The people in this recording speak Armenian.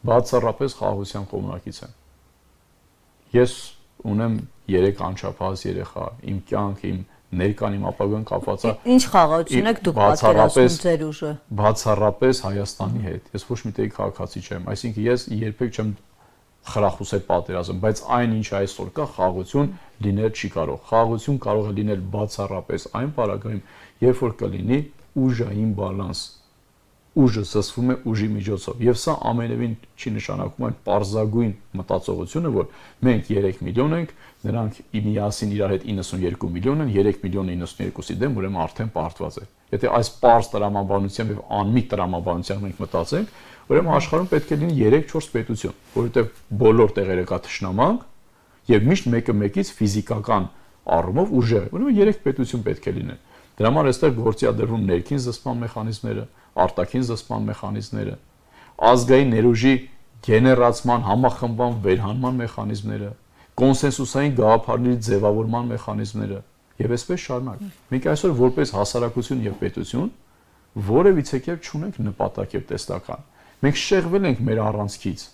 բացառապես խաղաղության կողմնակից եմ։ Ես ունեմ 3 անչափահաս երեխա, իմ կյանք, իմ ներկան, իմ ապագան կապված է։ Ինչ խաղաղություն եք դուք պատկերացնում ձեր ուժը։ Բացառապես Հայաստանի հետ։ Ես ոչ մի տեղ քաղաքացի չեմ, այսինքն ես երբեք չեմ խրախուսել պատերազմ, բայց այն ինչ այսօր կա, խաղաղություն լինել չի կարող։ Խաղաղություն կարող է լինել բացառապես այն պարագայում, երբ որ կլինի ուժային բալանս։ Ուժը զսվում է ուժի միջոցով, եւ սա ամենևին չի նշանակում այն պարզագույն մտածողությունը, որ մենք 3 միլիոն ենք, նրանք միասին իրար հետ 92 միլիոն են, 3 միլիոնը 92-ի դեմ, ուրեմն արդեն պարտված է։ Եթե այս պարզ տրամաբանությամբ եւ անմիտ տրամաբանությամբ մենք մտածենք, ուրեմն աշխարհում պետք է լինի 3-4 պետություն, որովհետեւ բոլոր տեղերը կա թշնամանք եւ միշտ մեկը մեկից ֆիզիկական առումով ուժեղ է։ Ուրեմն 3 պետություն պետք է լինեն։ Դրա համար այստեղ գործի է դրվում ներքին զսպման մեխանիզմները, արտաքին զսպման մեխանիզմները, ազգային ներուժի գեներացման, համախմբման, վերհանման մեխանիզմները, կոնսենսուսային գաղափարների ձևավորման մեխանիզմները եւ այսպես շարունակ։ Մենք այսօր որպես հասարակություն եւ պետություն որևիցե կերպ չունենք նպատակ եւ տեսլական։ Մենք շեղվել ենք մեր առանցքից։